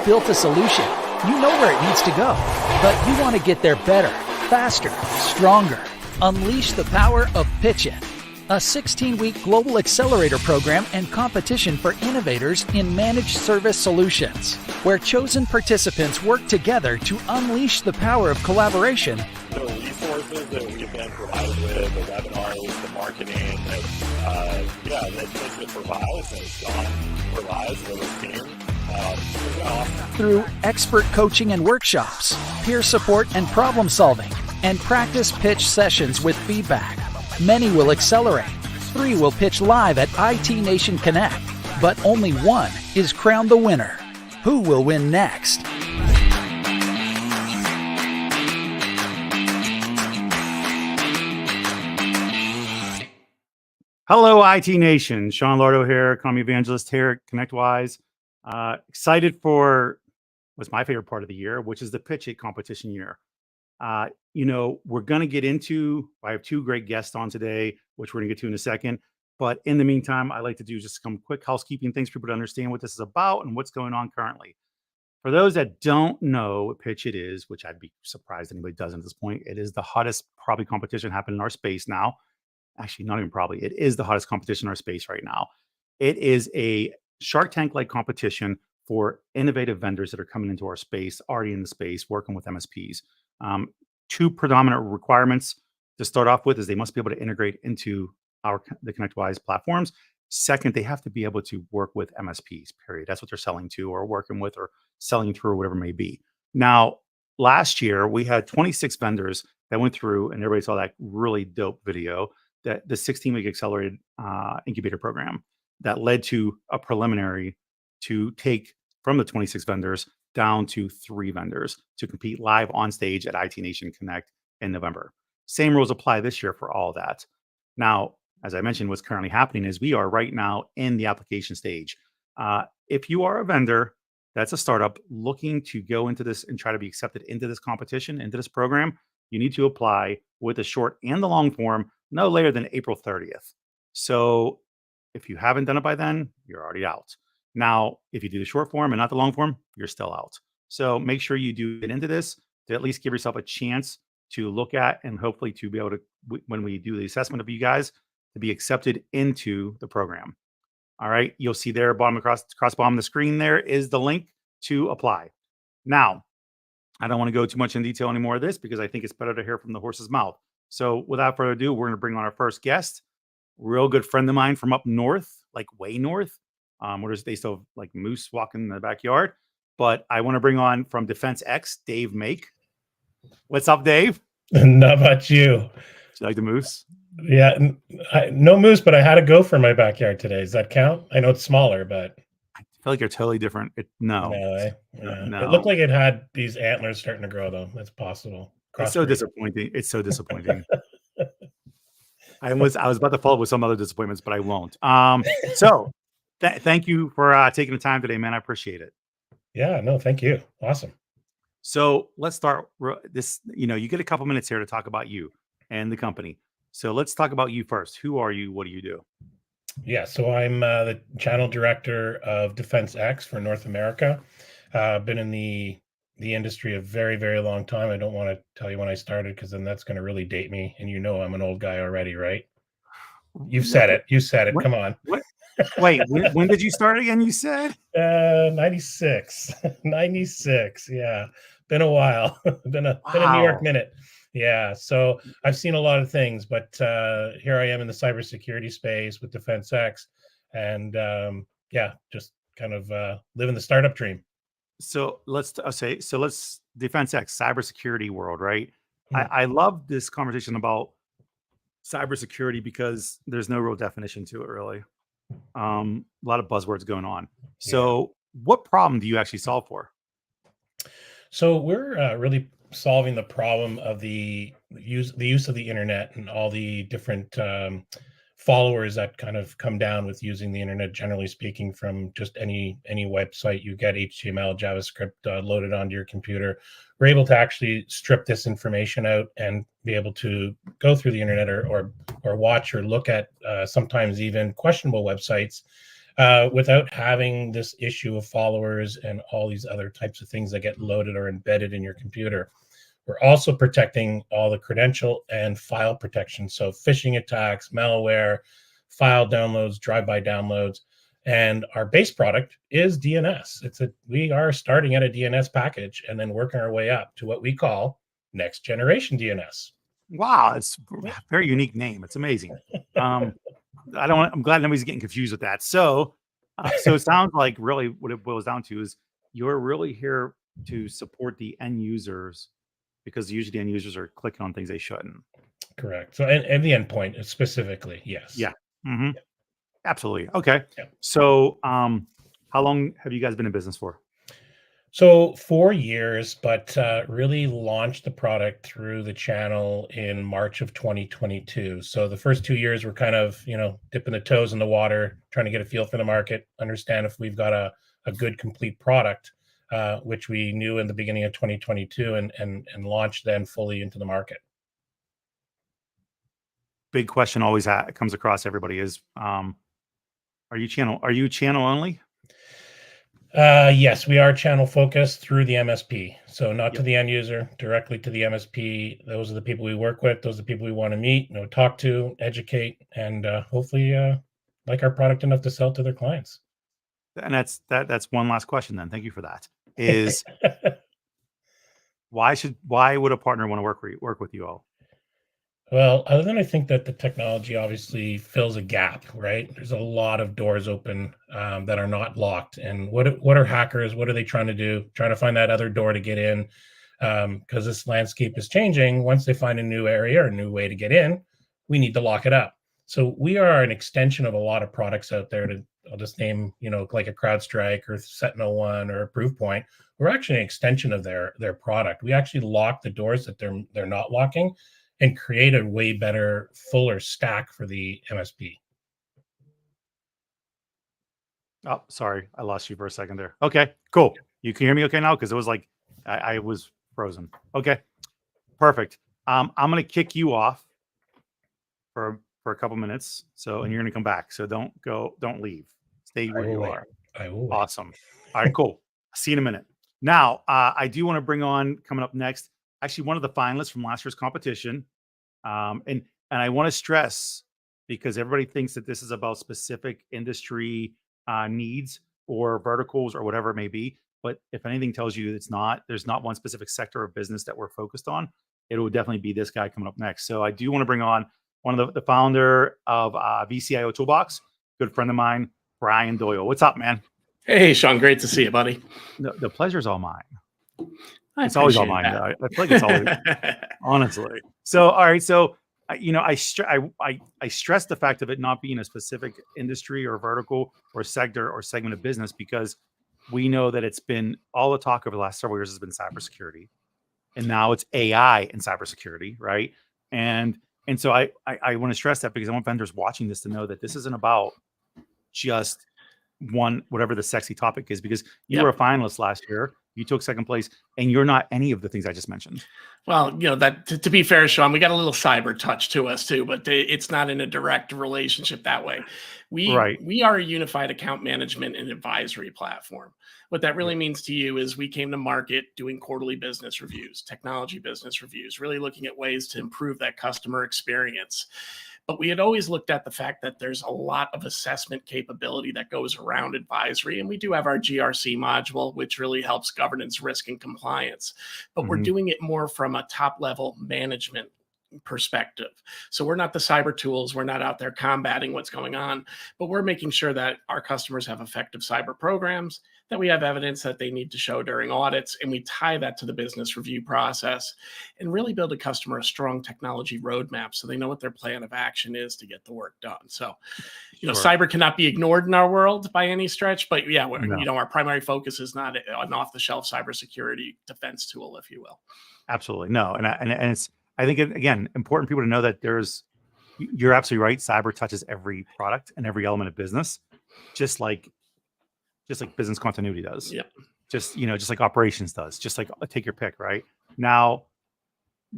built a solution. You know where it needs to go, but you want to get there better, faster, stronger. Unleash the power of PitchIT, a 16-week global accelerator program and competition for innovators in managed service solutions, where chosen participants work together to unleash the power of collaboration. The resources that we've been provided with, the webinars, the marketing, that PitchIT provides, and Sean provides with his team. Through expert coaching and workshops, peer support and problem solving, and practice pitch sessions with feedback. Many will accelerate. 3 will pitch live at IT Nation Connect, but only 1 is crowned the winner. Who will win next? Hello, IT Nation. Sean Lardo here, Economy Evangelist here at ConnectWise. Excited for what's my favorite part of the year, which is the PitchIT competition year. We're going to get into, I have 2 great guests on today, which we're going to get to in a second. But in the meantime, I like to do just some quick housekeeping things for people to understand what this is about and what's going on currently. For those that don't know what PitchIT is, which I'd be surprised anybody doesn't at this point, it is the hottest probably competition happening in our space now. Actually, not even probably. It is the hottest competition in our space right now. It is a Shark Tank-like competition for innovative vendors that are coming into our space, already in the space, working with MSPs. 2 predominant requirements to start off with is they must be able to integrate into the ConnectWise platforms. Second, they have to be able to work with MSPs, period. That's what they're selling to or working with or selling through or whatever it may be. Now, last year, we had 26 vendors that went through, and everybody saw that really dope video, that the 16-week accelerated incubator program that led to a preliminary to take from the 26 vendors down to 3 vendors to compete live on stage at IT Nation Connect in November. Same rules apply this year for all that. Now, as I mentioned, what's currently happening is we are right now in the application stage. If you are a vendor that's a startup looking to go into this and try to be accepted into this competition, into this program, you need to apply with the short and the long form no later than April 30th. So if you haven't done it by then, you're already out. Now, if you do the short form and not the long form, you're still out. So make sure you do get into this to at least give yourself a chance to look at and hopefully to be able to, when we do the assessment of you guys, to be accepted into the program. All right. You'll see there across bottom of the screen there is the link to apply. Now, I don't want to go too much in detail anymore of this because I think it's better to hear from the horse's mouth. So without further ado, we're going to bring on our first guest, real good friend of mine from up north, like way north. Where they still have like moose walking in the backyard. But I want to bring on from Defense X, Dave Make. What's up, Dave? Not about you. Do you like the moose? Yeah, no moose, but I had a gopher in my backyard today. Does that count? I know it's smaller, but I feel like you're totally different. No. No. It looked like it had these antlers starting to grow, though. That's possible. It's so disappointing. It's so disappointing. I was about to follow up with some other disappointments, but I won't. Thank you for taking the time today, man. I appreciate it. Yeah, no, thank you. Awesome. So let's start this. You get a couple minutes here to talk about you and the company. So let's talk about you first. Who are you? What do you do? Yeah, so I'm the channel director of Defense X for North America. Been in the industry a very, very long time. I don't want to tell you when I started because then that's going to really date me. And I'm an old guy already, right? You said it. What? Come on. What? Wait, when did you start again? You said 96. 96. Yeah, been a while. been a New York minute. Yeah, so I've seen a lot of things, but here I am in the cybersecurity space with Defense X, and just kind of living the startup dream. So let's Defense X, cybersecurity world, right? Mm-hmm. I love this conversation about cybersecurity because there's no real definition to it, really. A lot of buzzwords going on. So what problem do you actually solve for? So we're really solving the problem of the use of the internet and all the different followers that kind of come down with using the internet, generally speaking, from just any website. You get HTML, JavaScript loaded onto your computer. We're able to actually strip this information out and be able to go through the internet or watch or look at sometimes even questionable websites without having this issue of followers and all these other types of things that get loaded or embedded in your computer. We're also protecting all the credential and file protection. So phishing attacks, malware, file downloads, drive-by downloads. And our base product is DNS. We are starting at a DNS package and then working our way up to what we call next generation DNS. Wow, it's a very unique name. It's amazing. I'm glad nobody's getting confused with that. So it sounds like really what it boils down to is you're really here to support the end users, because usually the end users are clicking on things they shouldn't. Correct. So, and the endpoint specifically, yes. Yeah. Mm-hmm. Yeah. Absolutely. Okay. Yeah. So, how long have you guys been in business for? So 4 years, but really launched the product through the channel in March of 2022. So the first 2 years were kind of, dipping the toes in the water, trying to get a feel for the market, understand if we've got a good complete product, which we knew in the beginning of 2022 and launched then fully into the market. Big question always comes across everybody is, are you channel only? Yes, we are channel focused through the MSP. So not to the end user, directly to the MSP. Those are the people we work with. Those are the people we want to meet, talk to, educate, and hopefully like our product enough to sell to their clients. And that's one last question then. Thank you for that. Is why would a partner want to work with you all? Well, other than I think that the technology obviously fills a gap, right? There's a lot of doors open that are not locked. And what are hackers? What are they trying to do? Trying to find that other door to get in, because this landscape is changing. Once they find a new area or a new way to get in, we need to lock it up. So we are an extension of a lot of products out there. I'll just name, like a CrowdStrike or Sentinel-1 or a Proofpoint. We're actually an extension of their product. We actually lock the doors that they're not locking, and create a way better, fuller stack for the MSP. Oh, sorry. I lost you for a second there. Okay, cool. You can hear me okay now? Because it was like, I was frozen. Okay, perfect. I'm going to kick you off for a couple minutes. So, and you're going to come back. So don't leave. Stay where you are. I will. Awesome. All right, cool. See you in a minute. Now, I do want to bring on, coming up next, actually one of the finalists from last year's competition. And I want to stress, because everybody thinks that this is about specific industry needs or verticals or whatever it may be. But if anything tells you it's not, there's not one specific sector of business that we're focused on, it will definitely be this guy coming up next. So I do want to bring on one of the founder of VCIO Toolbox, good friend of mine, Brian Doyle. What's up, man? Hey, Sean. Great to see you, buddy. The pleasure's all mine. It's always all mine. I feel like it's always, honestly. So, all right. So, I stress the fact of it not being a specific industry or vertical or sector or segment of business, because we know that it's been all the talk over the last several years has been cybersecurity, and now it's AI and cybersecurity, right? And so I want to stress that, because I want vendors watching this to know that this isn't about just one, whatever the sexy topic is, because you were a finalist last year. You took second place, and you're not any of the things I just mentioned. Well, that to be fair, Sean, we got a little cyber touch to us too, but it's not in a direct relationship that way. We are a unified account management and advisory platform. What that really means to you is we came to market doing quarterly business reviews, technology business reviews, really looking at ways to improve that customer experience. But we had always looked at the fact that there's a lot of assessment capability that goes around advisory. And we do have our GRC module, which really helps governance, risk, and compliance. But we're doing it more from a top-level management perspective. So we're not the cyber tools. We're not out there combating what's going on, but we're making sure that our customers have effective cyber programs, that we have evidence that they need to show during audits, and we tie that to the business review process and really build a customer a strong technology roadmap so they know what their plan of action is to get the work done. So, cyber cannot be ignored in our world by any stretch, but our primary focus is not an off-the-shelf cybersecurity defense tool, if you will. Absolutely. No. And it's, I think, again, important people to know that you're absolutely right. Cyber touches every product and every element of business, just like business continuity does. Yeah. Just like operations does, just like take your pick. Right now,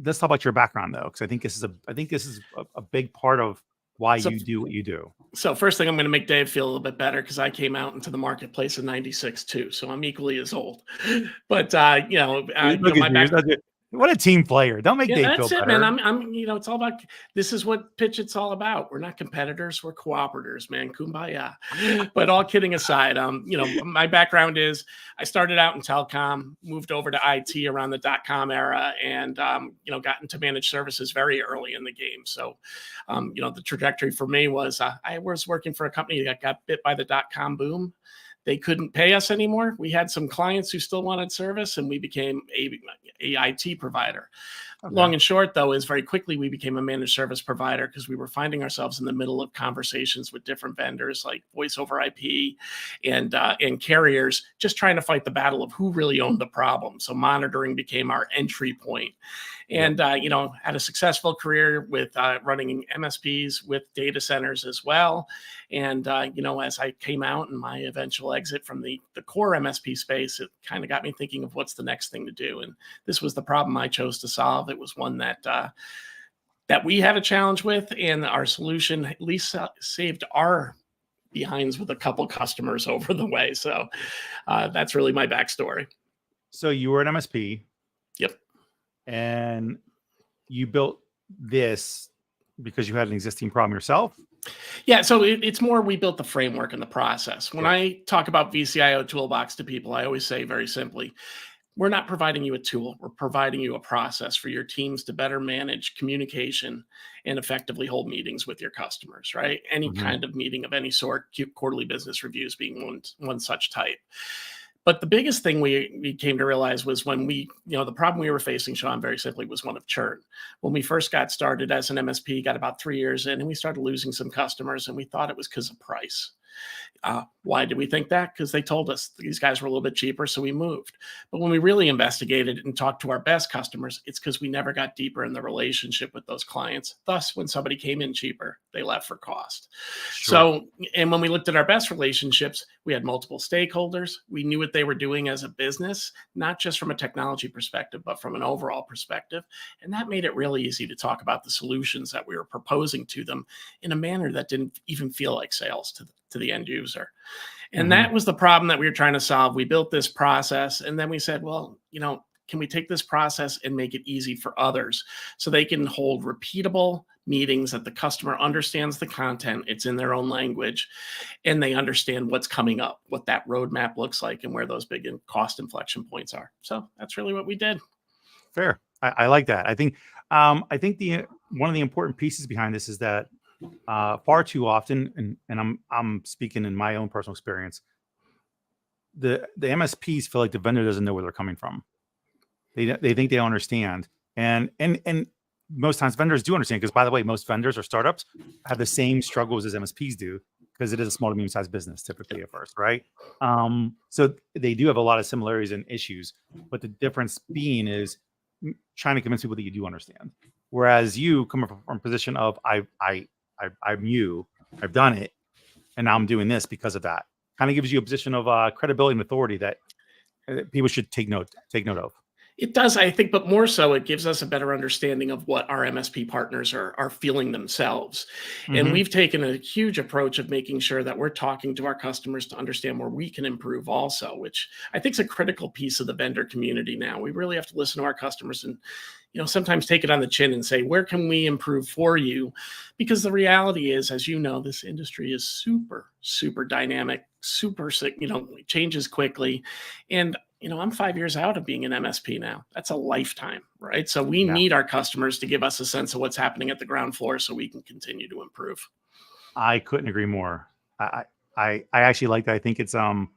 let's talk about your background though, because I think this is a big part of why you do what you do. So first thing, I'm going to make Dave feel a little bit better because I came out into the marketplace in '96 too, so I'm equally as old. But my background. What a team player! Don't make Dave feel that's it, better. man. I'm it's all about. This is what PitchIT's all about. We're not competitors. We're cooperators, man. Kumbaya. But all kidding aside, my background is I started out in telecom, moved over to IT around the .com era, and got into managed services very early in the game. So, the trajectory for me was I was working for a company that got bit by the .com boom. They couldn't pay us anymore. We had some clients who still wanted service, and we became a IT provider. Okay. Long and short, though, is very quickly we became a managed service provider because we were finding ourselves in the middle of conversations with different vendors like voice over IP and carriers, just trying to fight the battle of who really owned the problem. So monitoring became our entry point. And, had a successful career with running MSPs with data centers as well. And, as I came out in my eventual exit from the core MSP space, it kind of got me thinking of what's the next thing to do. And this was the problem I chose to solve. It was one that we had a challenge with, and our solution at least saved our behinds with a couple customers over the way. So that's really my backstory. So you were an MSP. Yep. And you built this because you had an existing problem yourself? Yeah, so it's more we built the framework and the process. When I talk about VCIO toolbox to people, I always say very simply, we're not providing you a tool. We're providing you a process for your teams to better manage communication and effectively hold meetings with your customers, right? Any kind of meeting of any sort, quarterly business reviews being one such type. But the biggest thing we came to realize was when the problem we were facing, Sean, very simply was one of churn. When we first got started as an MSP, got about 3 years in, and we started losing some customers, and we thought it was because of price. Why did we think that? Because they told us these guys were a little bit cheaper, so we moved. But when we really investigated and talked to our best customers, it's because we never got deeper in the relationship with those clients. Thus, when somebody came in cheaper, they left for cost. Sure. So, and when we looked at our best relationships, we had multiple stakeholders. We knew what they were doing as a business, not just from a technology perspective, but from an overall perspective. And that made it really easy to talk about the solutions that we were proposing to them in a manner that didn't even feel like sales to the end user. And that was the problem that we were trying to solve. We built this process, and then we said, well, can we take this process and make it easy for others so they can hold repeatable meetings that the customer understands the content, it's in their own language, and they understand what's coming up, what that roadmap looks like, and where those big cost inflection points are. So that's really what we did. Fair. I like that. I think one of the important pieces behind this is that far too often, and I'm speaking in my own personal experience, the MSPs feel like the vendor doesn't know where they're coming from. They think they don't understand, and most times vendors do understand, because, by the way, most vendors or startups have the same struggles as MSPs do, because it is a small to medium sized business typically at first, right? So they do have a lot of similarities and issues, but the difference being is trying to convince people that you do understand. Whereas you come from a position of I'm you, I've done it, and now I'm doing this because of that. Kind of gives you a position of credibility and authority that people should take note of. It does, I think, but more so, it gives us a better understanding of what our MSP partners are feeling themselves. And we've taken a huge approach of making sure that we're talking to our customers to understand where we can improve also, which I think is a critical piece of the vendor community now. We really have to listen to our customers and sometimes take it on the chin and say, where can we improve for you? Because the reality is, as you know, this industry is super, super dynamic, changes quickly. And, I'm 5 years out of being an MSP now. That's a lifetime, right? So we need our customers to give us a sense of what's happening at the ground floor so we can continue to improve. I couldn't agree more. I actually like that. I think it's some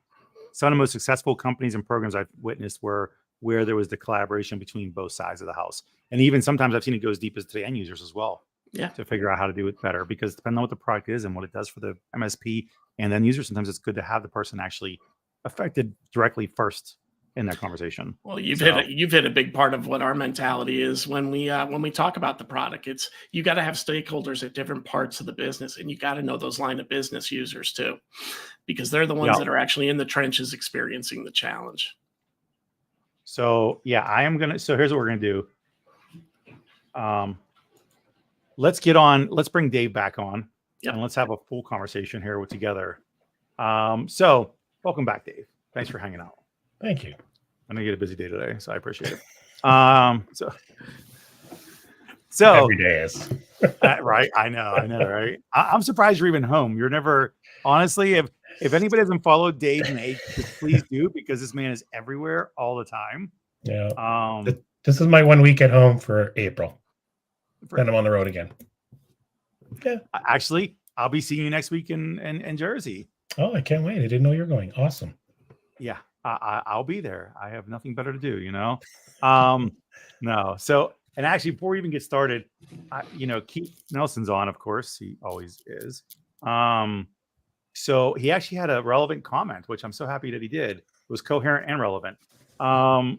of the most successful companies and programs I've witnessed where there was the collaboration between both sides of the house. And even sometimes I've seen it go as deep as to the end users as well. Yeah. To figure out how to do it better, because depending on what the product is and what it does for the MSP and then user, sometimes it's good to have the person actually affected directly first in that conversation. Well, you've hit a big part of what our mentality is when we talk about the product. It's you got to have stakeholders at different parts of the business, and you got to know those line of business users too, because they're the ones that are actually in the trenches experiencing the challenge. So so here's what we're gonna do. Let's bring Dave back on. and let's have a full conversation here together. So welcome back, Dave. Thanks for hanging out. Thank you. I know you had a busy day today, so I appreciate it. So every day is right. I know, right? I'm surprised you're even home. You're never, honestly, if anybody hasn't followed Dave and H, please do, because this man is everywhere all the time. Yeah. This is my 1 week at home for April. Then I'm on the road again. Yeah. Actually, I'll be seeing you next week in Jersey. Oh, I can't wait. I didn't know you're going. Awesome. Yeah, I'll be there. I have nothing better to do, No. So, and actually, before we even get started, Keith Nelson's on, of course. He always is. So he actually had a relevant comment, which I'm so happy that he did. It was coherent and relevant. And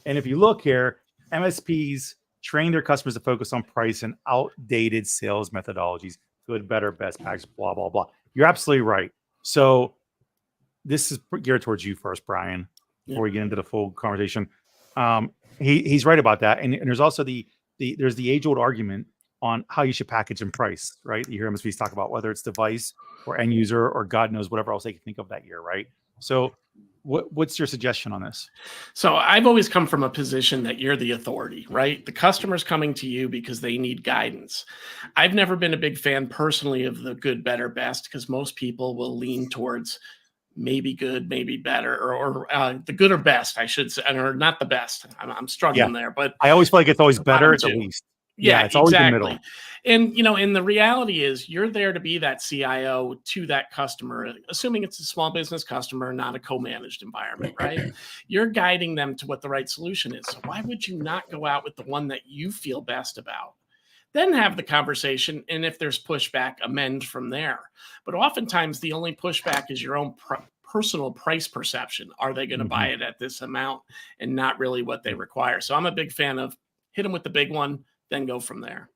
if you look here, MSPs train their customers to focus on price and outdated sales methodologies, good, better, best package, blah, blah, blah. You're absolutely right. So this is geared towards you first, Brian, before we get into the full conversation. He's right about that. And there's also there's the age-old argument on how you should package and price, right? You hear MSPs talk about whether it's device or end user or God knows whatever else they can think of that year, right? So what's your suggestion on this? So I've always come from a position that you're the authority, right? The customer's coming to you because they need guidance. I've never been a big fan personally of the good, better, best, because most people will lean towards maybe good, maybe better, or the good or best, I should say, or not the best. I'm struggling there, but I always feel like it's always better at the least. Yeah, it's always the middle. And, and the reality is you're there to be that CIO to that customer, assuming it's a small business customer, not a co-managed environment, right? You're guiding them to what the right solution is. So why would you not go out with the one that you feel best about? Then have the conversation, and if there's pushback, amend from there. But oftentimes the only pushback is your own personal price perception. Are they going to buy it at this amount, and not really what they require? So I'm a big fan of hit them with the big one, then go from there.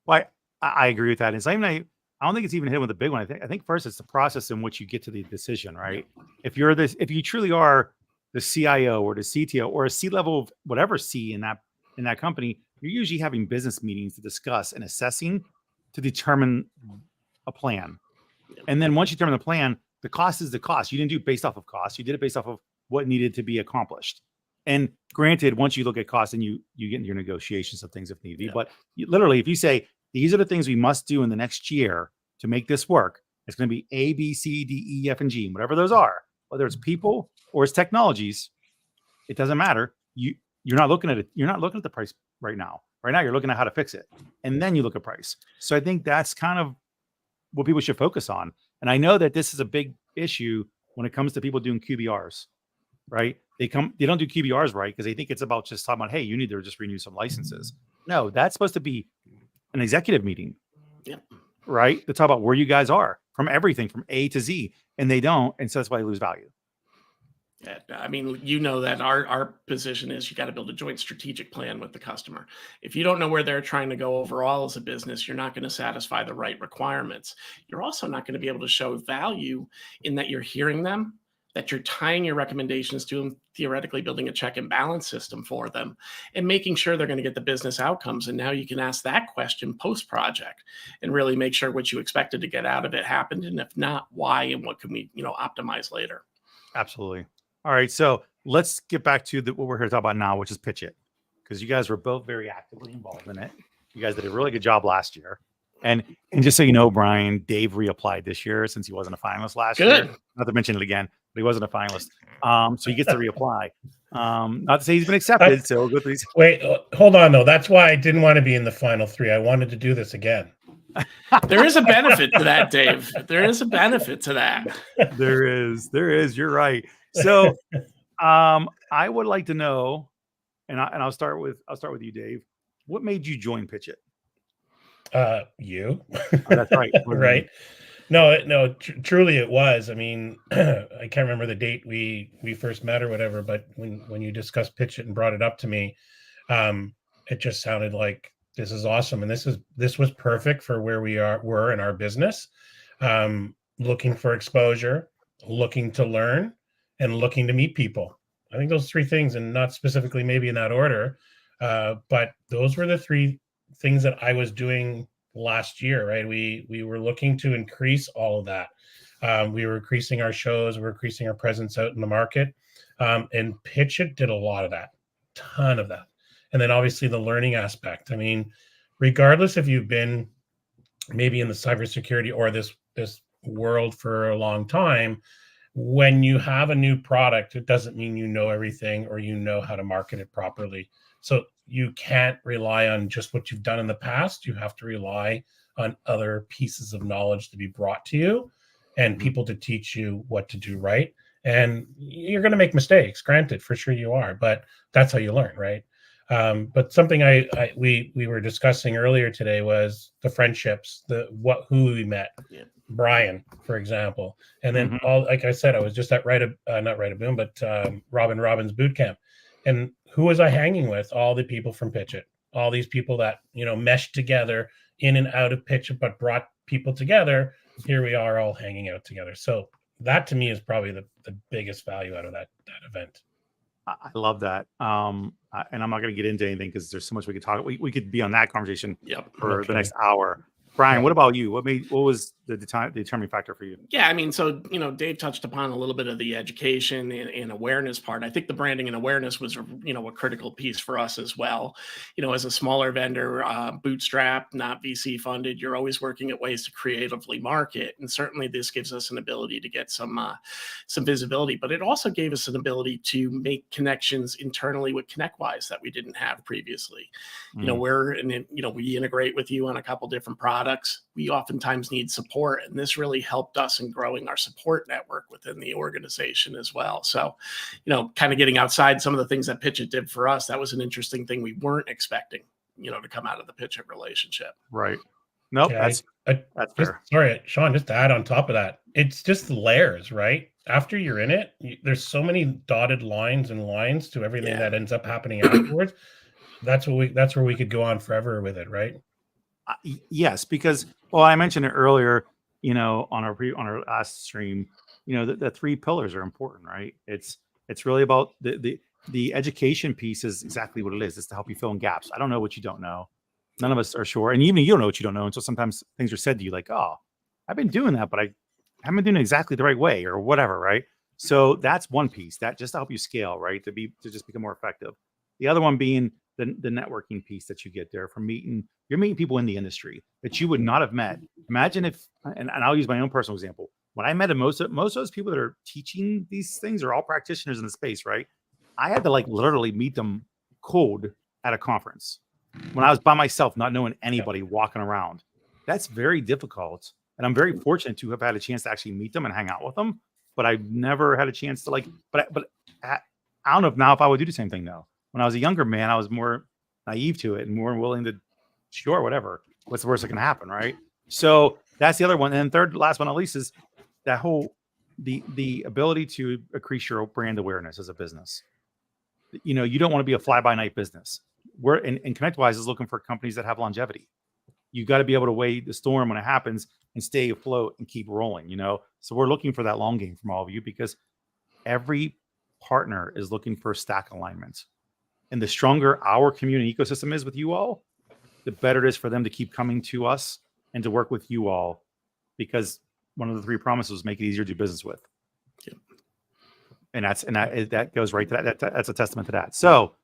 Well, I agree with that. And I don't think it's even hit with the big one. I think first it's the process in which you get to the decision, right? If you truly are the CIO or the CTO or a C-level of whatever C in that company, you're usually having business meetings to discuss and assessing to determine a plan. And then once you determine the plan, the cost is the cost. You didn't do it based off of cost. You did it based off of what needed to be accomplished. And granted, once you look at cost and you get into your negotiations of things if need be, but literally, if you say, these are the things we must do in the next year to make this work, it's going to be A, B, C, D, E, F, and G, whatever those are, whether it's people or it's technologies, it doesn't matter. You're not looking at it. You're not looking at the price right now. Right now, you're looking at how to fix it. And then you look at price. So I think that's kind of what people should focus on. And I know that this is a big issue when it comes to people doing QBRs, right? They don't do QBRs right because they think it's about just talking about, hey, you need to just renew some licenses. No, that's supposed to be an executive meeting, right? To talk about where you guys are from everything from A to Z, and they don't, and so that's why they lose value. Yeah, I mean, that our position is you got to build a joint strategic plan with the customer. If you don't know where they're trying to go overall as a business, you're not going to satisfy the right requirements. You're also not going to be able to show value in that you're hearing them, that you're tying your recommendations to them, theoretically building a check and balance system for them, and making sure they're going to get the business outcomes. And now you can ask that question post-project and really make sure what you expected to get out of it happened. And if not, why and what can we, optimize later? Absolutely. All right. So let's get back to what we're here to talk about now, which is PitchIT, because you guys were both very actively involved in it. You guys did a really good job last year. And just so you know, Brian, Dave reapplied this year since he wasn't a finalist last year. Not to mention it again, but he wasn't a finalist. So he gets to reapply. Not to say he's been accepted. So we'll go through these. Wait, hold on though. That's why I didn't want to be in the final three. I wanted to do this again. There is a benefit to that, Dave. There is a benefit to that. There is. You're right. So I would like to know, and I'll start with you, Dave. What made you join PitchIT? You. That's right. Right. No, truly it was. I mean, I can't remember the date we first met or whatever, but when you discussed PitchIT and brought it up to me, it just sounded like this is awesome. And this was perfect for where we're in our business, looking for exposure, looking to learn, and looking to meet people. I think those three things, and not specifically maybe in that order, but those were the three things that I was doing last year, right? We were looking to increase all of that. We were increasing our shows, we were increasing our presence out in the market. And PitchIT did a lot of that, ton of that. And then obviously the learning aspect. I mean, regardless if you've been maybe in the cybersecurity or this world for a long time, when you have a new product, it doesn't mean you know everything or you know how to market it properly. So you can't rely on just what you've done in the past. You have to rely on other pieces of knowledge to be brought to you and people to teach you what to do right. And you're going to make mistakes, granted, for sure you are, but that's how you learn, right? But something we were discussing earlier today was the friendships, who we met. Yeah. Brian, for example, and then like I said, I was just at not Write a Boom, but Robbins boot camp, and who was I hanging with? All the people from PitchIT, all these people that meshed together in and out of PitchIT, but brought people together. Here we are, all hanging out together. So that to me is probably the biggest value out of that event. I love that. And I'm not going to get into anything because there's so much we could talk. We could be on that conversation for the next hour. Brian, what about you? What was the determining factor for you? Yeah, I mean, so, Dave touched upon a little bit of the education and awareness part. I think the branding and awareness was, a critical piece for us as well. As a smaller vendor, bootstrap, not VC funded, you're always working at ways to creatively market. And certainly this gives us an ability to get some visibility, but it also gave us an ability to make connections internally with ConnectWise that we didn't have previously. We integrate with you on a couple different products. We oftentimes need support, and this really helped us in growing our support network within the organization as well. So, kind of getting outside some of the things that PitchIT did for us, that was an interesting thing we weren't expecting, to come out of the PitchIT relationship. Right. Nope. Yeah, that's fair. Sorry, Sean, just to add on top of that, it's just layers, right? After you're in it, there's so many dotted lines to everything that ends up happening afterwards. That's where we could go on forever with it, right? Yes, because I mentioned it earlier, on our last stream, the three pillars are important, right? It's really about the education piece is exactly what it is. It's to help you fill in gaps. I don't know what you don't know. None of us are sure, and even you don't know what you don't know. And so sometimes things are said to you like, "Oh, I've been doing that, but I haven't been doing it exactly the right way," or whatever, right? So that's one piece that just to help you scale, right? To just become more effective. The other one being the networking piece that you get there from you're meeting people in the industry that you would not have met. Imagine if, and I'll use my own personal example. When I met most of those people that are teaching these things are all practitioners in the space, right? I had to literally meet them cold at a conference when I was by myself, not knowing anybody walking around. That's very difficult. And I'm very fortunate to have had a chance to actually meet them and hang out with them, but I've never had a chance to but I don't know if I would do the same thing though. When I was a younger man, I was more naive to it and more willing to, sure, whatever. What's the worst that can happen, right? So that's the other one. And third, last but not least, is that whole the ability to increase your brand awareness as a business. You don't want to be a fly-by-night business. And ConnectWise is looking for companies that have longevity. You got to be able to weather the storm when it happens and stay afloat and keep rolling. So we're looking for that long game from all of you because every partner is looking for stack alignment. And the stronger our community ecosystem is with you all, the better it is for them to keep coming to us and to work with you all, because one of the three promises was make it easier to do business with. Yeah. And that goes right to that. That's a testament to that. So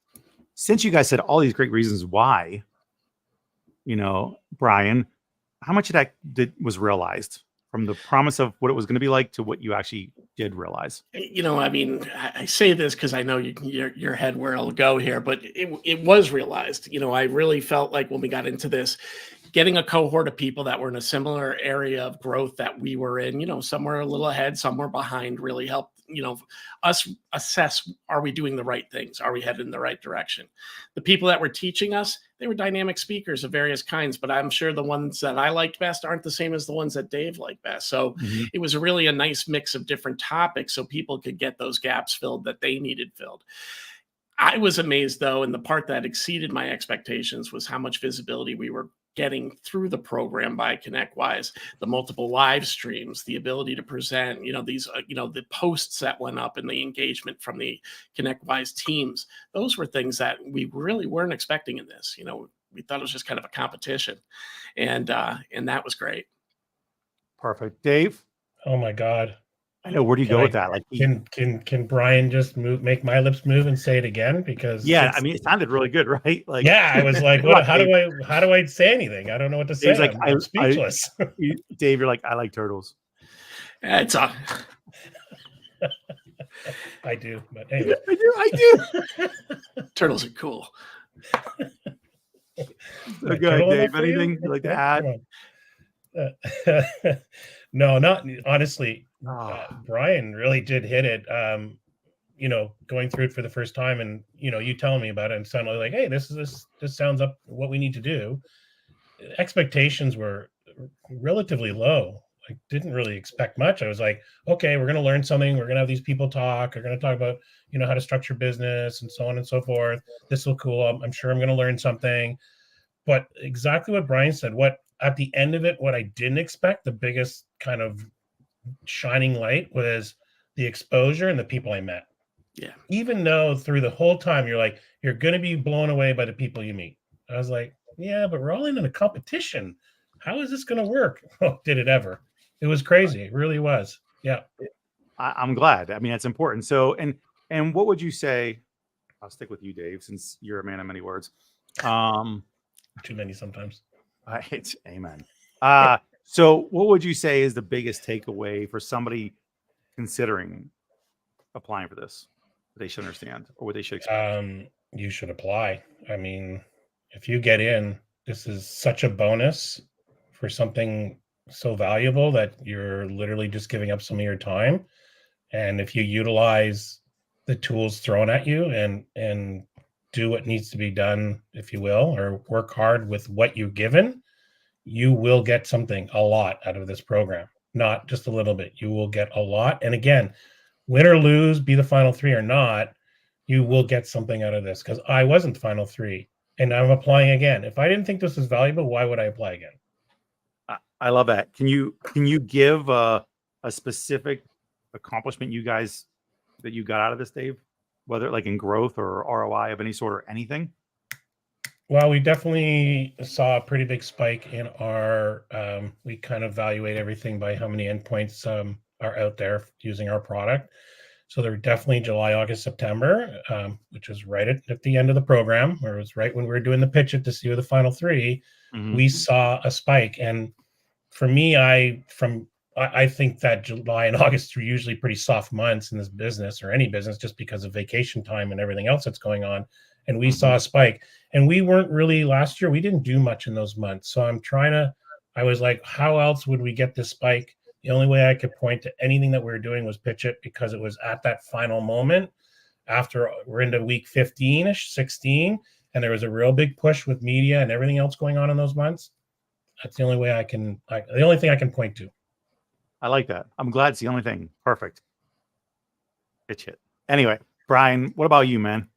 since you guys said all these great reasons why, Brian, how much of that was realized from the promise of what it was going to be like to what you actually did realize? I mean, I say this because I know your head where it'll go here, but it was realized. I really felt like when we got into this, getting a cohort of people that were in a similar area of growth that we were in, somewhere a little ahead, somewhere behind, really helped, us assess, are we doing the right things? Are we headed in the right direction? The people that were teaching us, they were dynamic speakers of various kinds, but I'm sure the ones that I liked best aren't the same as the ones that Dave liked best. So it was really a nice mix of different topics so people could get those gaps filled that they needed filled. I was amazed, though, and the part that exceeded my expectations was how much visibility we were getting through the program by ConnectWise, the multiple live streams, the ability to present, these, the posts that went up and the engagement from the ConnectWise teams. Those were things that we really weren't expecting in this. we thought it was just kind of a competition, and that was great. Perfect. Dave? Oh my God. I know. Where do you go with that? Like, can Brian just make my lips move and say it again? Because yeah, I mean, it sounded really good, right? Like, yeah, I was like, what? How do I say anything? I don't know what to say. Dave's like, I'm speechless. Dave, you're like, I like turtles. It's I do, but anyway. I do. Turtles are cool. So good, Dave. Anything you'd like to add? No, not honestly. Brian really did hit it. Going through it for the first time, and you telling me about it, and suddenly like, hey, this sounds up what we need to do. Expectations were relatively low. I didn't really expect much. I was like, okay, we're going to learn something. We're going to have these people talk. We're going to talk about how to structure business and so on and so forth. This will cool. I'm sure I'm going to learn something. But exactly what Brian said. What at the end of it, what I didn't expect, the biggest kind of shining light was the exposure and the people I met. Yeah. Even though through the whole time you're going to be blown away by the people you meet. I was like, yeah, but we're all in a competition. How is this going to work? Oh, did it ever? It was crazy. It really was. Yeah. I'm glad. I mean, that's important. So, and what would you say? I'll stick with you, Dave, since you're a man of many words. Too many sometimes. It's amen. So what would you say is the biggest takeaway for somebody considering applying for this? They should understand, or what they should expect? You should apply. I mean, if you get in, this is such a bonus for something so valuable that you're literally just giving up some of your time. And if you utilize the tools thrown at you and do what needs to be done, if you will, or work hard with what you're given, you will get something, a lot out of this program, not just a little bit. You will get a lot. And again, win or lose, be the final three or not, you will get something out of this, because I wasn't final three and I'm applying again. If I didn't think this was valuable, why would I apply again? I love that. Can you give a specific accomplishment that you got out of this, Dave? Whether like in growth or ROI of any sort or anything? Well, we definitely saw a pretty big spike in our, we kind of evaluate everything by how many endpoints are out there using our product. So there were definitely July, August, September, which was right at the end of the program, or it was right when we were doing the PitchIT to see who the final three, we saw a spike. And for me, I think that July and August are usually pretty soft months in this business, or any business, just because of vacation time and everything else that's going on. And we saw a spike, and we weren't really, last year, we didn't do much in those months. So I was like, how else would we get this spike? The only way I could point to anything that we were doing was PitchIT, because it was at that final moment after we're into week 15-ish, 16, and there was a real big push with media and everything else going on in those months. That's the only way the only thing I can point to. I like that. I'm glad it's the only thing. Perfect. PitchIT. Anyway, Brian, what about you, man?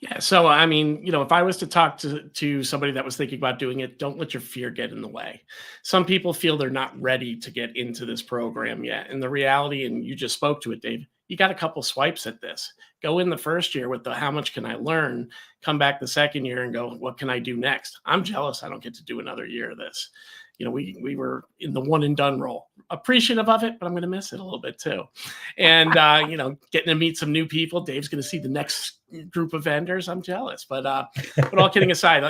Yeah. So, I mean, if I was to talk to somebody that was thinking about doing it, don't let your fear get in the way. Some people feel they're not ready to get into this program yet. And the reality, and you just spoke to it, Dave, you got a couple swipes at this. Go in the first year with how much can I learn? Come back the second year and go, what can I do next? I'm jealous I don't get to do another year of this. We were in the one and done role, appreciative of it, but I'm going to miss it a little bit too. And, getting to meet some new people. Dave's going to see the next group of vendors. I'm jealous, but all kidding aside,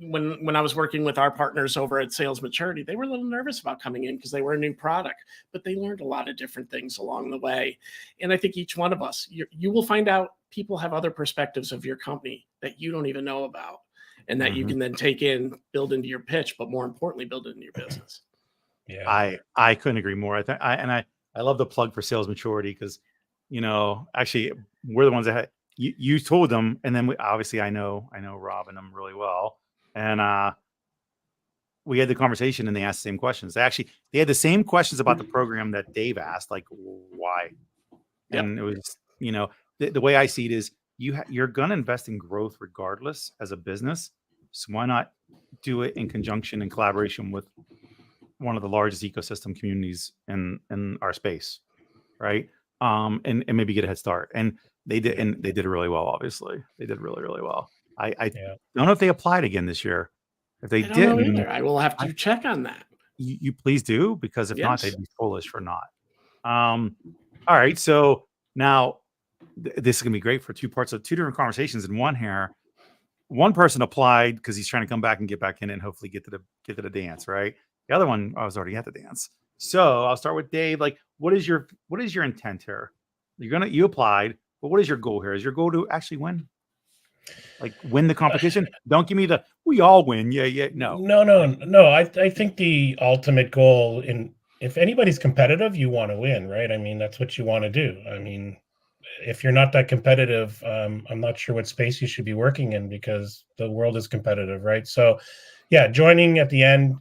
when I was working with our partners over at Sales Maturity, they were a little nervous about coming in because they were a new product, but they learned a lot of different things along the way. And I think each one of us, you will find out people have other perspectives of your company that you don't even know about, and that you can then take in, build into your pitch, but more importantly, build it into your business. Yeah, I couldn't agree more. I love the plug for Sales Maturity, because, actually we're the ones that had, you told them, and then obviously I know Rob and them really well, and we had the conversation, and they asked the same questions. They had the same questions about the program that Dave asked, like why, and it was the way I see it is you're gonna invest in growth regardless as a business. So why not do it in conjunction and collaboration with one of the largest ecosystem communities in our space, right? And maybe get a head start. And they did, and they did it really well. Obviously, they did really, really well. I don't know if they applied again this year. If they I don't know didn't, either. I will have to check on that. You please do, because if not, Yes. they'd be foolish for not. All right. So now this is gonna be great for two different conversations in one here. One person applied because he's trying to come back and get back in and hopefully get to the dance, right? The other one, I was already at the dance. So I'll start with Dave. Like, what is your intent here? You applied, but what is your goal here? Is your goal to actually win? Like, win the competition? Don't give me the we all win. Yeah. No. I think the ultimate goal, if anybody's competitive, you want to win, right? I mean, that's what you want to do. I mean, if you're not that competitive, I'm not sure what space you should be working in, because the world is competitive, right? So yeah, joining at the end,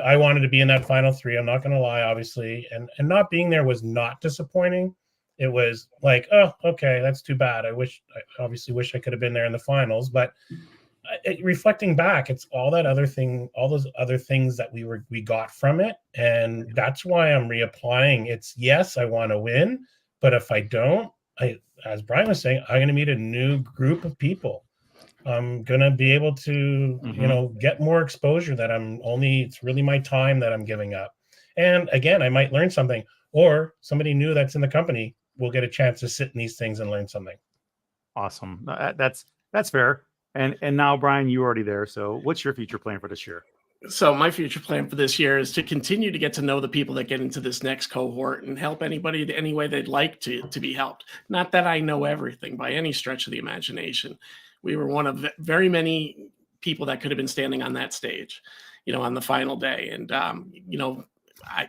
I wanted to be in that final three. I'm not going to lie, obviously. And not being there was not disappointing. It was like, oh, okay, that's too bad. I obviously wish I could have been there in the finals, but reflecting back, it's all those other things that we got from it. And that's why I'm reapplying. It's, yes, I want to win, but if I don't, as Brian was saying, I'm going to meet a new group of people. I'm going to be able to, get more exposure that it's really my time that I'm giving up. And again, I might learn something, or somebody new that's in the company will get a chance to sit in these things and learn something. Awesome. That's fair. And now, Brian, you're already there. So what's your future plan for this year? So my future plan for this year is to continue to get to know the people that get into this next cohort and help anybody any way they'd like to be helped. Not that I know everything by any stretch of the imagination. We were one of very many people that could have been standing on that stage, on the final day. And,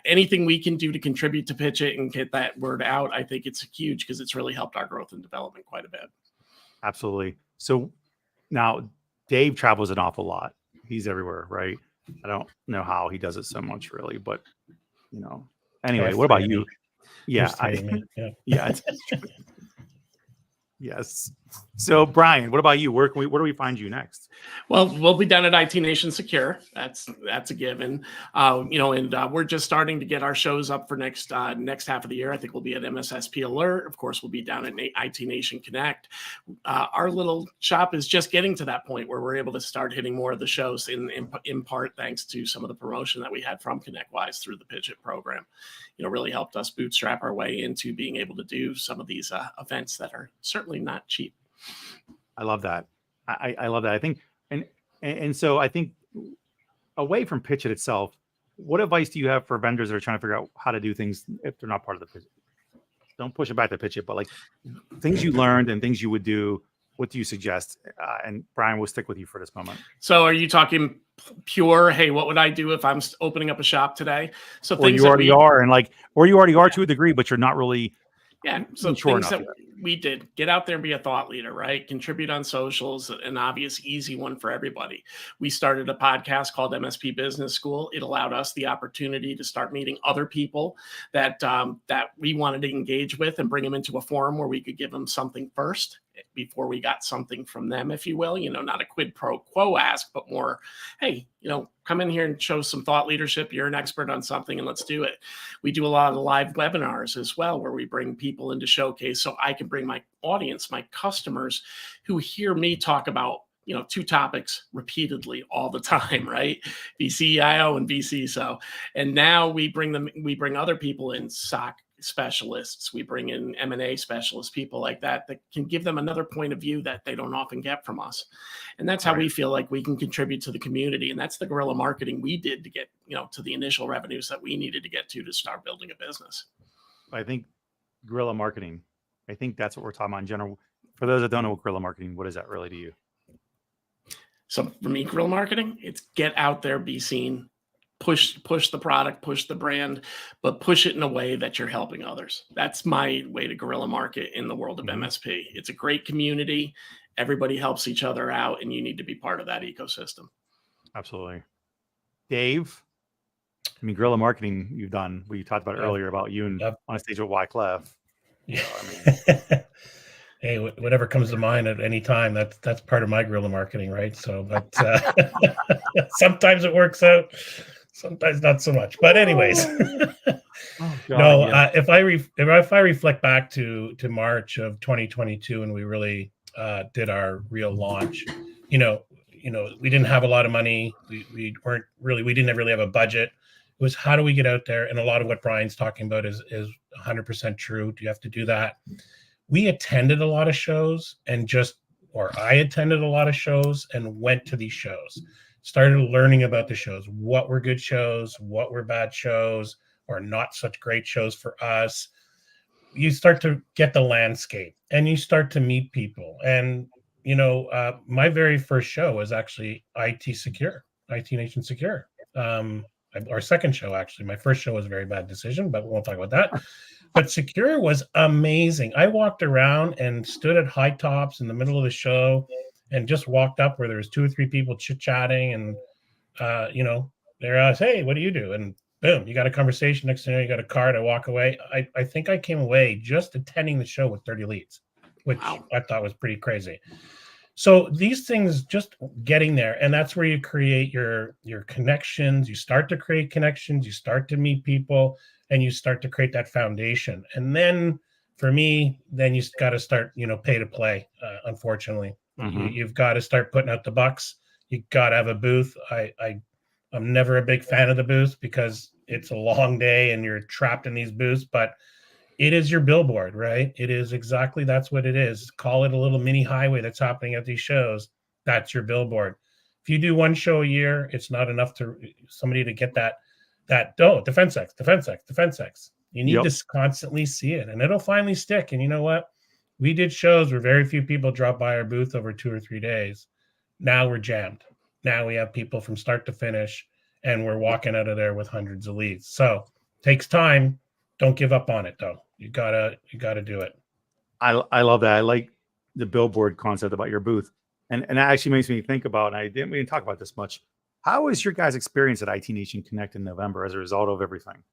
anything we can do to contribute to PitchIT and get that word out, I think it's huge, because it's really helped our growth and development quite a bit. Absolutely. So now Dave travels an awful lot. He's everywhere, right? I don't know how he does it so much, really, but anyway, what about you? Yeah, it's true. Yes. So Brian, what about you? Where do we find you next? Well, we'll be down at IT Nation Secure. That's a given. And we're just starting to get our shows up for next half of the year. I think we'll be at MSSP Alert. Of course, we'll be down at IT Nation Connect. Our little shop is just getting to that point where we're able to start hitting more of the shows in part thanks to some of the promotion that we had from ConnectWise through the PitchIT program. Really helped us bootstrap our way into being able to do some of these events that are certainly not cheap. I love that. I love that. I think, and so I think, away from PitchIT itself, what advice do you have for vendors that are trying to figure out how to do things if they're not part of the PitchIT? Don't push it back to PitchIT, but like things you learned and things you would do. What do you suggest? And Brian, we'll stick with you for this moment. So are you talking pure, hey, what would I do if I'm opening up a shop today? So or you already are, or you already are to a degree, but you're not really. Yeah. So things that we did, get out there and be a thought leader, right? Contribute on socials, an obvious, easy one for everybody. We started a podcast called MSP Business School. It allowed us the opportunity to start meeting other people that we wanted to engage with and bring them into a forum where we could give them something first before we got something from them, if you will, not a quid pro quo ask, but more, hey, come in here and show some thought leadership. You're an expert on something and let's do it. We do a lot of live webinars as well, where we bring people into showcase so I can bring my audience, my customers who hear me talk about, two topics repeatedly all the time, right? VCIO and VCSO. And now we bring other people in, SOC specialists, we bring in M&A specialists, people like that can give them another point of view that they don't often get from us. And that's how we feel like we can contribute to the community. And that's the guerrilla marketing we did to get, to the initial revenues that we needed to get to start building a business. I think guerrilla marketing, I think that's what we're talking about in general. For those that don't know what guerrilla marketing, what is that really to you? So for me, guerrilla marketing, it's get out there, be seen, push the product, push the brand, but push it in a way that you're helping others. That's my way to guerrilla market in the world of MSP. It's a great community. Everybody helps each other out, and you need to be part of that ecosystem. Absolutely. Dave, guerrilla marketing you've done, we talked about earlier about you and on a stage with Wyclef. Hey, whatever comes to mind at any time, that's part of my guerrilla marketing, right? So, but sometimes it works out, sometimes not so much. But anyways, if I reflect back to March of 2022, when we really did our real launch, we didn't have a lot of money. We didn't really have a budget. It was, how do we get out there? And a lot of what Brian's talking about is 100% true. Do you have to do that? We attended a lot of shows I attended a lot of shows and went to these shows, started learning about the shows, what were good shows, what were bad shows, or not such great shows for us. You start to get the landscape and you start to meet people. And, my very first show was actually IT Nation Secure. Our second show, actually. My first show was a very bad decision, but we won't talk about that. But Secure was amazing. I walked around and stood at high tops in the middle of the show and just walked up where there was 2 or 3 people chit-chatting, and they're asked, hey, what do you do? And boom, you got a conversation. Next thing you know, you got a card. I walk away. I think I came away just attending the show with 30 leads, which I thought was pretty crazy. So these things, just getting there, and that's where you create your connections. You start to create connections. You start to meet people, and you start to create that foundation. And then, for me, then you got to start, pay to play. Unfortunately, you've got to start putting out the bucks. You got to have a booth. I'm never a big fan of the booth because it's a long day and you're trapped in these booths, but it is your billboard, right? It is exactly, that's what it is. Call it a little mini highway that's happening at these shows. That's your billboard. If you do 1 show a year, it's not enough to somebody to get that Defense X. You need to constantly see it, and it'll finally stick. And you know what? We did shows where very few people dropped by our booth over 2 or 3 days. Now we're jammed. Now we have people from start to finish, and we're walking out of there with hundreds of leads. So takes time. Don't give up on it, though. You gotta do it. I love that. I like the billboard concept about your booth, and that actually makes me think about. And we didn't talk about this much. How was your guys' experience at IT Nation Connect in November as a result of everything?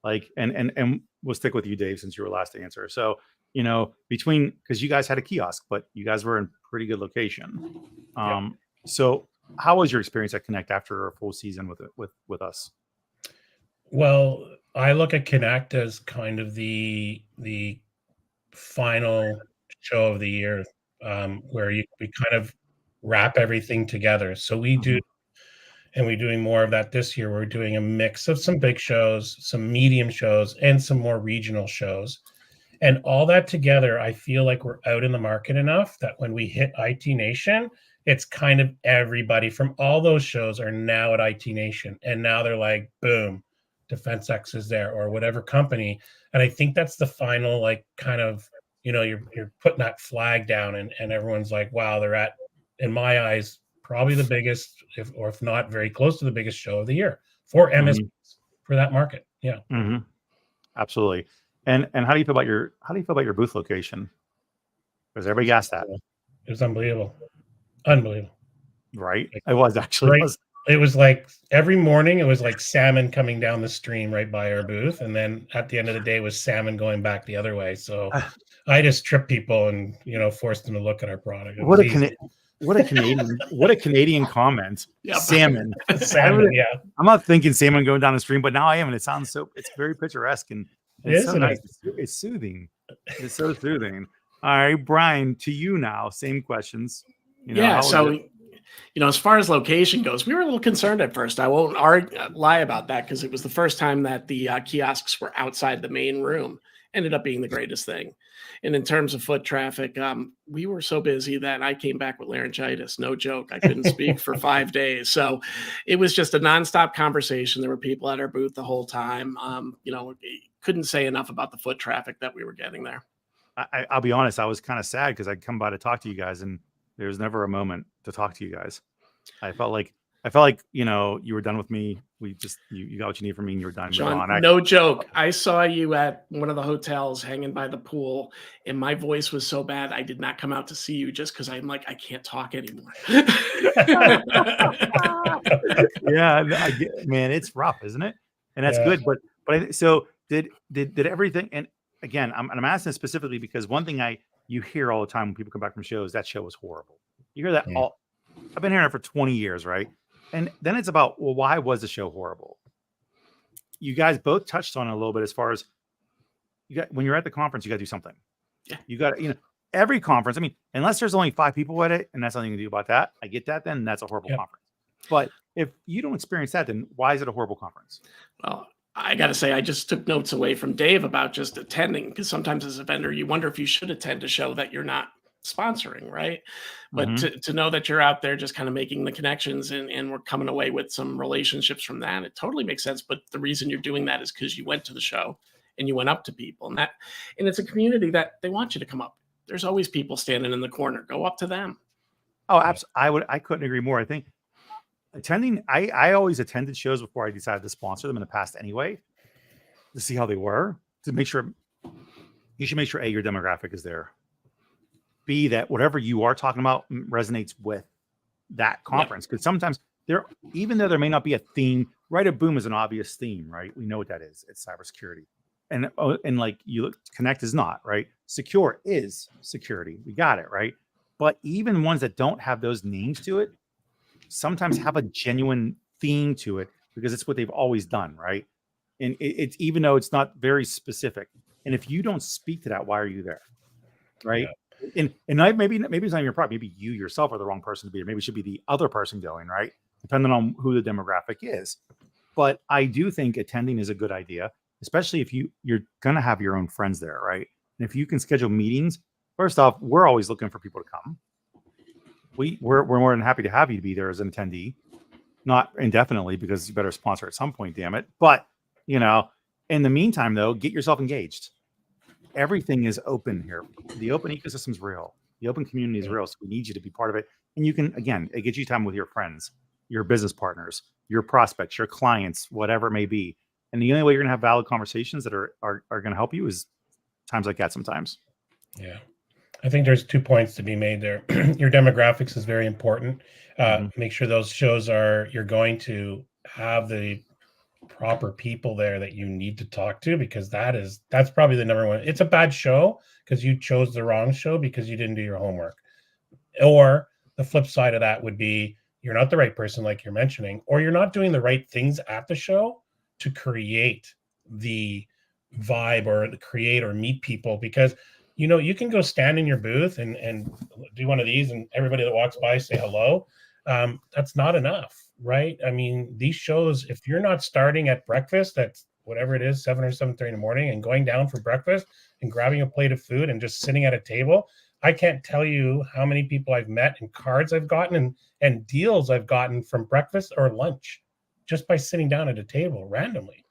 Like, and we'll stick with you, Dave, since you were last to answer. So, because you guys had a kiosk, but you guys were in pretty good location. So how was your experience at Connect after a full season with us? Well, I look at Connect as kind of the final show of the year, where we kind of wrap everything together. So we do, and we're doing more of that this year. We're doing a mix of some big shows, some medium shows, and some more regional shows. And all that together, I feel like we're out in the market enough that when we hit IT Nation, it's kind of everybody from all those shows are now at IT Nation. And now they're like, boom, Defense X is there, or whatever company. And I think that's the final, like, kind of, you're putting that flag down, and everyone's like, wow, they're at, in my eyes, probably the biggest, if not very close to the biggest show of the year for MSPs, for that market. Yeah. Absolutely. And how do you feel about your booth location? Because everybody asked that. It was unbelievable. Right. I was actually. Right. It was like every morning, it was like salmon coming down the stream right by our booth. And then at the end of the day, it was salmon going back the other way. So I just tripped people and, forced them to look at our product. What a Canadian comment. Yep. Salmon. Yeah. I'm not thinking salmon going down the stream, but now I am. And it sounds it's very picturesque, and it's so nice. It's soothing. It's so soothing. All right, Brian, to you now, same questions. As far as location goes, we were a little concerned at first. I won't lie about that, because it was the first time that the kiosks were outside the main room. Ended up being the greatest thing. And in terms of foot traffic, we were so busy that I came back with laryngitis. No joke. I couldn't speak for 5 days. So it was just a nonstop conversation. There were people at our booth the whole time. Couldn't say enough about the foot traffic that we were getting there. I'll be honest. I was kind of sad because I'd come by to talk to you guys, and there was never a moment to talk to you guys. I felt like you were done with me. You got what you need from me, and you were done. Sean, no joke. I saw you at one of the hotels hanging by the pool, and my voice was so bad I did not come out to see you, just because I'm like, I can't talk anymore. Yeah, man, it's rough, isn't it? And that's good. But so did everything? And again, I'm asking specifically because one thing you hear all the time when people come back from shows, that show was horrible. You hear that all. I've been hearing it for 20 years, right? And then it's about, well, why was the show horrible? You guys both touched on it a little bit as far as when you're at the conference, you got to do something. Yeah. You got to, every conference, I mean, unless there's only 5 people at it and that's nothing to do about that, I get that, then that's a horrible conference. But if you don't experience that, then why is it a horrible conference? Well, I got to say, I just took notes away from Dave about just attending, because sometimes as a vendor, you wonder if you should attend to show that you're not sponsoring, right? But to know that you're out there just kind of making the connections and we're coming away with some relationships from that, it totally makes sense. But the reason you're doing that is because you went to the show and you went up to people, and it's a community that they want you to come up. There's always people standing in the corner. Go up to them. Oh, absolutely. I couldn't agree more. I think attending, I always attended shows before I decided to sponsor them in the past anyway, to see how they were, to make sure you should make sure A, your demographic is there. B, that whatever you are talking about resonates with that conference. Because sometimes even though there may not be a theme, right? A boom is an obvious theme, right? We know what that is. It's cybersecurity. And like you look, Connect is not, right? Secure is security. We got it, right? But even ones that don't have those names to it sometimes have a genuine theme to it because it's what they've always done, right? And it's even though it's not very specific. And if you don't speak to that, why are you there? Right. Yeah. And maybe it's not your problem. Maybe you yourself are the wrong person to be, or maybe it should be the other person going, right? Depending on who the demographic is. But I do think attending is a good idea, especially if you're going to have your own friends there, right? And if you can schedule meetings, first off, we're always looking for people to come. We're more than happy to have you to be there as an attendee, not indefinitely, because you better sponsor at some point, damn it. But, in the meantime, though, get yourself engaged. Everything is open here. The open ecosystem is real. The open community is real. So we need you to be part of it. And you can, again, it gets you time with your friends, your business partners, your prospects, your clients, whatever it may be. And the only way you're going to have valid conversations that are going to help you is times like that sometimes. Yeah. I think there's 2 points to be made there. Your demographics is very important. Make sure those shows you're going to have the proper people there that you need to talk to, because that's probably the number one. It's a bad show because you chose the wrong show because you didn't do your homework. Or the flip side of that would be you're not the right person, like you're mentioning, or you're not doing the right things at the show to create the vibe or create or meet people, because you can go stand in your booth and do one of these and everybody that walks by say hello. That's not enough, right? I mean, these shows, if you're not starting at breakfast at whatever it is, 7 or 7:30 in the morning, and going down for breakfast and grabbing a plate of food and just sitting at a table, I can't tell you how many people I've met and cards I've gotten and deals I've gotten from breakfast or lunch just by sitting down at a table randomly.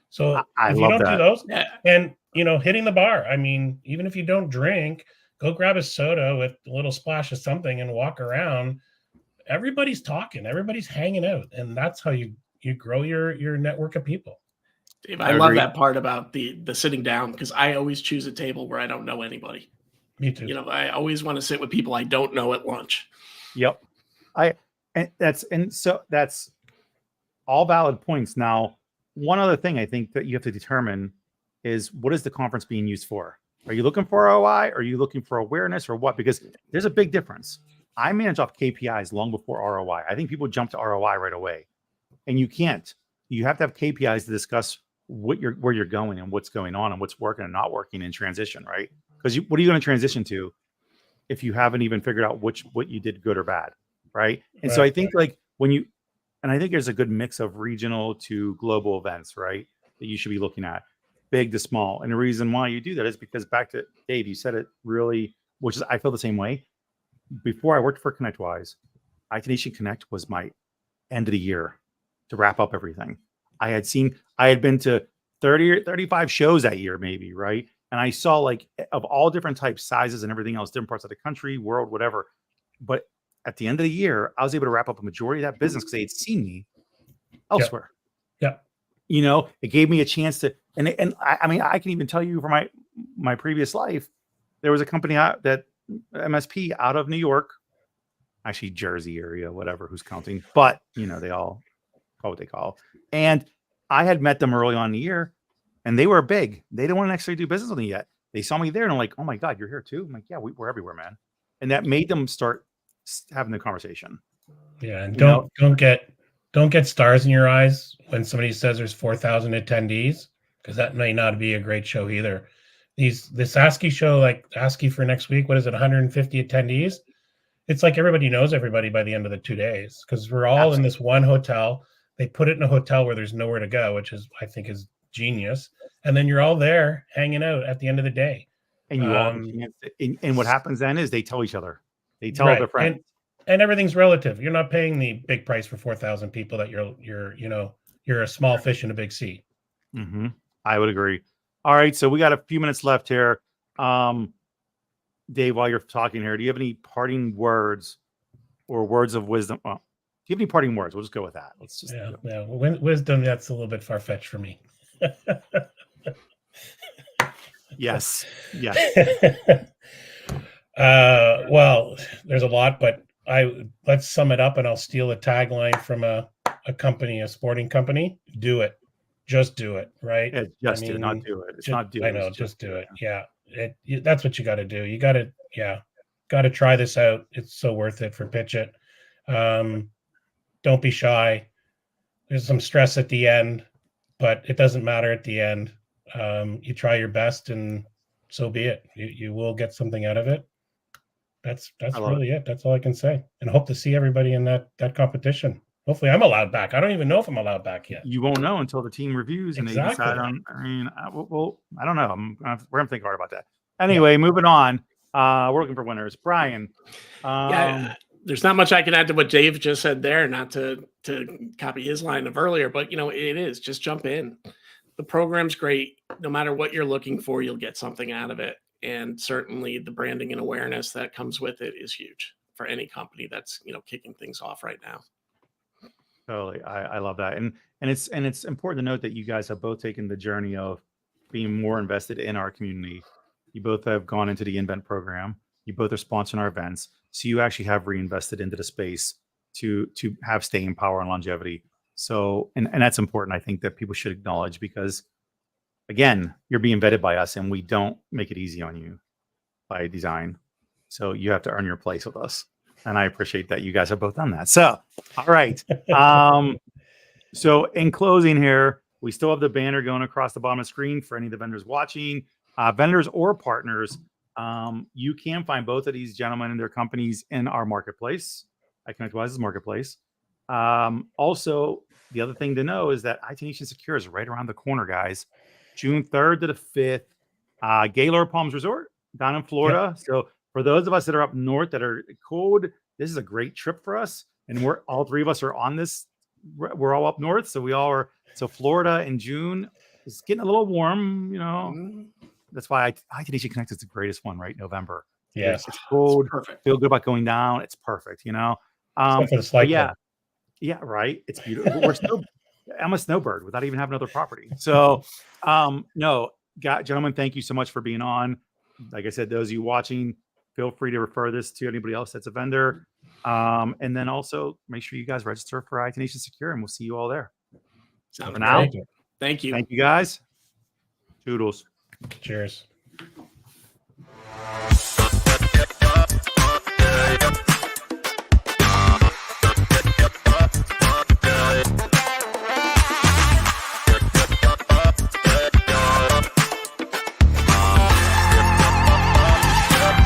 So if you don't do those, and hitting the bar, I mean, even if you don't drink, go grab a soda with a little splash of something and walk around. Everybody's talking, everybody's hanging out, and that's how you grow your network of people. Dave, I love that part about the sitting down, because I always choose a table where I don't know anybody. Me too. I always want to sit with people I don't know at lunch. Yep. So that's all valid points. Now, one other thing I think that you have to determine is, what is the conference being used for? Are you looking for ROI? Are you looking for awareness, or what? Because there's a big difference. I manage off KPIs long before ROI. I think people jump to ROI right away, and you can't. You have to have KPIs to discuss where you're going and what's going on and what's working and not working in transition, right? Because what are you going to transition to if you haven't even figured out what you did good or bad, right? And so I think I think there's a good mix of regional to global events, right, that you should be looking at, big to small. And the reason why you do that is because, back to Dave, you said it really, which is, I feel the same way. Before I worked for ConnectWise, IT Nation Connect was my end of the year to wrap up everything. I had been to 30 or 35 shows that year, maybe, right? And I saw, like, of all different types, sizes, and everything else, different parts of the country, world, whatever. But at the end of the year, I was able to wrap up a majority of that business because they had seen me elsewhere. Yeah. It gave me a chance to, and I mean, I can even tell you from my previous life, there was a company that MSP out of New York, actually Jersey area, whatever, who's counting, but they all call what they call. And I had met them early on in the year, and they were big. They didn't want to actually do business with me yet. They saw me there, and I'm like, oh my God, you're here too? I'm like, yeah, we're everywhere, man. And that made them start having the conversation. Yeah, and don't get stars in your eyes when somebody says there's 4,000 attendees, because that may not be a great show either. this ASCII show, like ASCII for next week, what is it, 150 attendees? It's like everybody knows everybody by the end of the 2 days, because we're all in this one hotel. They put it in a hotel where there's nowhere to go, which is, I think, is genius. And then you're all there hanging out at the end of the day. And you all, and what happens then is they tell each other, they tell their friends, and everything's relative. You're not paying the big price for 4,000 people that you're a small fish in a big sea. Mm-hmm. I would agree. All right, so we got a few minutes left here. Dave, while you're talking here, do you have any parting words or words of wisdom? Well, do you have any parting words? We'll just go with that. Let's just wisdom. That's a little bit far fetched for me. Yes. Well, there's a lot, but let's sum it up, and I'll steal a tagline from a company, a sporting company. Do it. Just do it, right? Yeah, do, not do it. It's not do it. I know, just do it. Yeah. That's what you got to do. You got to try this out. It's so worth it for PitchIT. Don't be shy. There's some stress at the end, but it doesn't matter at the end. You try your best, and so be it. You will get something out of it. That's really it. That's all I can say. And I hope to see everybody in that competition. Hopefully I'm allowed back. I don't even know if I'm allowed back yet. You won't know until the team reviews and they decide on. I mean, well, I don't know. We're gonna think hard about that. Anyway, moving on. We're looking for winners. Brian. There's not much I can add to what Dave just said there. Not to copy his line of earlier, but it is just jump in. The program's great. No matter what you're looking for, you'll get something out of it. And certainly the branding and awareness that comes with it is huge for any company that's kicking things off right now. Totally. I love that. And it's important to note that you guys have both taken the journey of being more invested in our community. You both have gone into the Invent program. You both are sponsoring our events. So you actually have reinvested into the space to have staying power and longevity. So, and that's important. I think that people should acknowledge, because again, you're being vetted by us and we don't make it easy on you by design. So you have to earn your place with us. And I appreciate that you guys have both done that. So, all right. So in closing here, we still have the banner going across the bottom of the screen for any of the vendors watching, vendors or partners. You can find both of these gentlemen and their companies in our marketplace, iConnectWise's marketplace. Also, the other thing to know is that IT Nation Secure is right around the corner, guys. June 3rd to the 5th, Gaylord Palms Resort down in Florida. Yep. So for those of us that are up north that are cold, this is a great trip for us. And all three of us are on this. We're all up north. So we all are. So Florida in June is getting a little warm, That's why IT Nation Connect is the greatest one, right? November. Yes. It's cold. It's perfect. Feel good about going down. It's perfect, Yeah, right. It's beautiful. I'm a snowbird without even having another property. So, gentlemen, thank you so much for being on. Like I said, those of you watching, feel free to refer this to anybody else that's a vendor. And then also make sure you guys register for IT Nation Secure, and we'll see you all there. Sounds for now. Thank you. Thank you, guys. Toodles. Cheers.